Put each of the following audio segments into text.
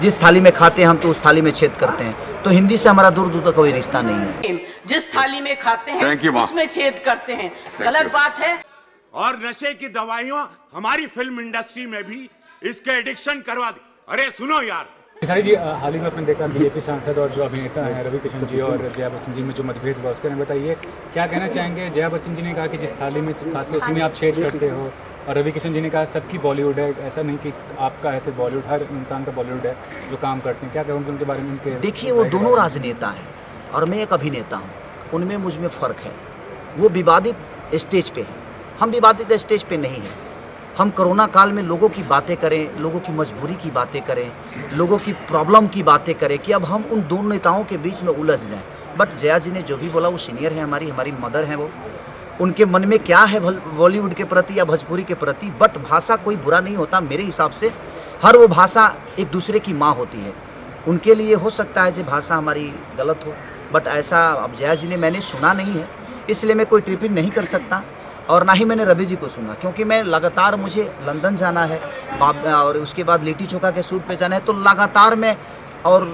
जिस थाली में खाते हैं हम तो उस थाली में छेद करते हैं। तो हिंदी से हमारा दूर दूर तक कोई रिश्ता नहीं है। जिस थाली में खाते हैं उसमें छेद करते हैं, गलत बात है। और नशे की दवाइयां हमारी फिल्म इंडस्ट्री में भी इसके एडिक्शन करवा दी। अरे सुनो यार किसानी जी, हाल ही में आपने देखा बीजेपी सांसद और जो अभिनेता हैं रवि किशन जी और जया बच्चन जी में जो मतभेद हुआ उसके बारे में बताइए, क्या कहना चाहेंगे? जया बच्चन जी ने कहा कि जिस थाली में खाते हो उसी में आप छेद करते हो, और रवि किशन जी ने कहा सबकी बॉलीवुड है, ऐसा नहीं कि आपका ऐसे बॉलीवुड, हर इंसान का बॉलीवुड है जो काम करते हैं। क्या कहूँगे उनके बारे में? उनके देखिए, वो दोनों राजनेता हैं और मैं एक अभिनेता हूँ, उनमें मुझ में फ़र्क है। वो विवादित स्टेज पे है, हम विवादित स्टेज पे नहीं हैं। हम कोरोना काल में लोगों की बातें करें, लोगों की मजबूरी की बातें करें, लोगों की प्रॉब्लम की बातें करें कि अब हम उन दोनों नेताओं के बीच में उलझ जाएं। बट जया जी ने जो भी बोला वो सीनियर है, हमारी मदर हैं। वो उनके मन में क्या है बॉलीवुड के प्रति या भोजपुरी के प्रति, बट भाषा कोई बुरा नहीं होता मेरे हिसाब से। हर वो भाषा एक दूसरे की माँ होती है। उनके लिए हो सकता है जो भाषा हमारी गलत हो, बट ऐसा अब जया जी ने मैंने सुना नहीं है, इसलिए मैं कोई टिप्पणी नहीं कर सकता। और ना ही मैंने रवि जी को सुना, क्योंकि मैं लगातार, मुझे लंदन जाना है और उसके बाद लिट्टी चोखा के शूट पे जाना है, तो लगातार मैं और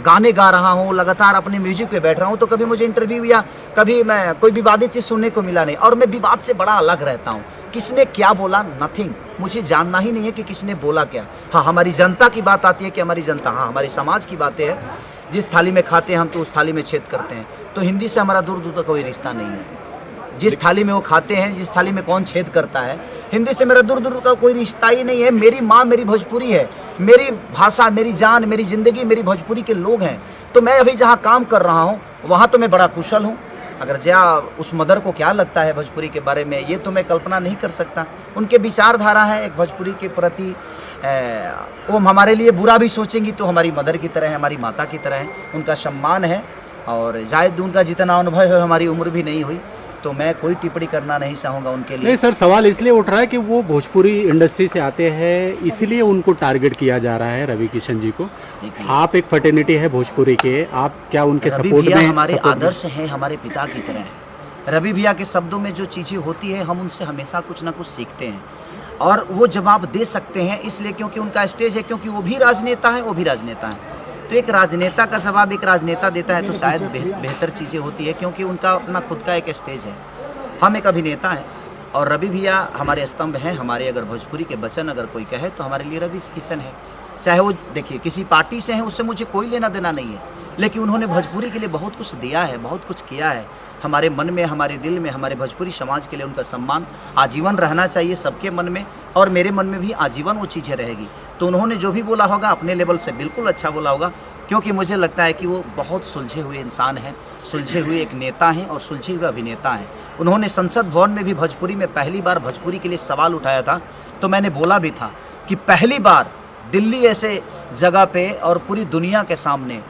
गाने गा रहा हूँ, लगातार अपने म्यूजिक पे बैठ रहा हूँ। तो कभी मुझे इंटरव्यू या कभी मैं कोई विवादित चीज़ सुनने को मिला नहीं। और मैं विवाद से बड़ा अलग रहता हूँ। किसने क्या बोला, नथिंग, मुझे जानना ही नहीं है कि किसने बोला क्या। हाँ, हमारी जनता की बात आती है कि हमारी जनता, हाँ हमारे समाज की बातें हैं। जिस थाली में खाते हैं हम तो उस थाली में छेद करते हैं। तो हिंदी से हमारा दूर दूर तक कोई रिश्ता नहीं है। जिस थाली में वो खाते हैं, जिस थाली में कौन छेद करता है, हिंदी से मेरा दूर दूर का कोई रिश्ता ही नहीं है। मेरी माँ मेरी भोजपुरी है, मेरी भाषा, मेरी जान, मेरी ज़िंदगी, मेरी भोजपुरी के लोग हैं। तो मैं अभी जहाँ काम कर रहा हूँ वहाँ तो मैं बड़ा कुशल हूँ। अगर जया उस मदर को क्या लगता है भोजपुरी के बारे में, ये तो मैं कल्पना नहीं कर सकता। उनके विचारधारा है एक भोजपुरी के प्रति, वो हमारे लिए बुरा भी सोचेंगी तो हमारी मदर की तरह है, हमारी माता की तरह है, उनका सम्मान है। और शायद उनका जितना अनुभव है, हमारी उम्र भी नहीं हुई, तो मैं कोई टिप्पणी करना नहीं चाहूँगा उनके लिए। नहीं सर, सवाल इसलिए उठ रहा है कि वो भोजपुरी इंडस्ट्री से आते हैं, इसलिए उनको टारगेट किया जा रहा है रवि किशन जी को। आप एक फर्टेनिटी है भोजपुरी के, आप क्या उनके सपोर्ट में? हमारे आदर्श हैं, हमारे पिता की तरह हैं। रवि भैया के शब्दों में जो चीज़ें होती है, हम उनसे हमेशा कुछ ना कुछ सीखते हैं और वो जवाब दे सकते हैं, इसलिए क्योंकि उनका स्टेज है, क्योंकि वो भी राजनेता है, वो भी राजनेता है। तो एक राजनेता का जवाब एक राजनेता देता है तो शायद बेहतर चीज़ें होती है, क्योंकि उनका अपना खुद का एक स्टेज है। हम एक अभिनेता हैं और रवि भैया हमारे स्तंभ हैं। हमारे अगर भोजपुरी के वचन अगर कोई कहे तो हमारे लिए रवि किशन है। चाहे वो देखिए किसी पार्टी से हैं, उससे मुझे कोई लेना देना नहीं है, लेकिन उन्होंने भोजपुरी के लिए बहुत कुछ दिया है, बहुत कुछ किया है। हमारे मन में, हमारे दिल में, हमारे भोजपुरी समाज के लिए उनका सम्मान आजीवन रहना चाहिए सबके मन में, और मेरे मन में भी आजीवन वो चीज़ें रहेगी। तो उन्होंने जो भी बोला होगा अपने लेवल से बिल्कुल अच्छा बोला होगा, क्योंकि मुझे लगता है कि वो बहुत सुलझे हुए इंसान हैं, सुलझे हुए एक नेता हैं और सुलझे हुए अभिनेता हैं। उन्होंने संसद भवन में भी भोजपुरी में पहली बार भोजपुरी के लिए सवाल उठाया था, तो मैंने बोला भी था कि पहली बार दिल्ली ऐसे जगह पे और पूरी दुनिया के सामने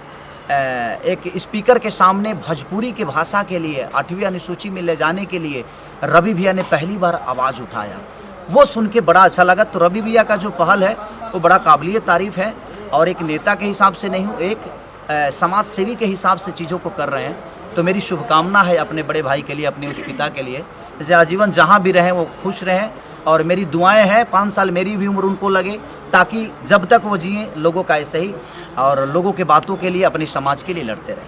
एक स्पीकर के सामने भोजपुरी की भाषा के लिए 8वीं अनुसूची में ले जाने के लिए रवि भैया ने पहली बार आवाज़ उठाया। वो सुन के बड़ा अच्छा लगा। तो रवि भैया का जो पहल है वो बड़ा काबिलियत तारीफ़ है, और एक नेता के हिसाब से नहीं हूँ, एक समाज सेवी के हिसाब से चीज़ों को कर रहे हैं। तो मेरी शुभकामना है अपने बड़े भाई के लिए, अपने उस पिता के लिए, जैसे आजीवन जहाँ भी रहें वो खुश रहें। और मेरी दुआएं हैं 5 साल मेरी भी उम्र उनको लगे, ताकि जब तक वो जिए लोगों का ऐसे ही और लोगों के बातों के लिए, अपने समाज के लिए लड़ते रहें।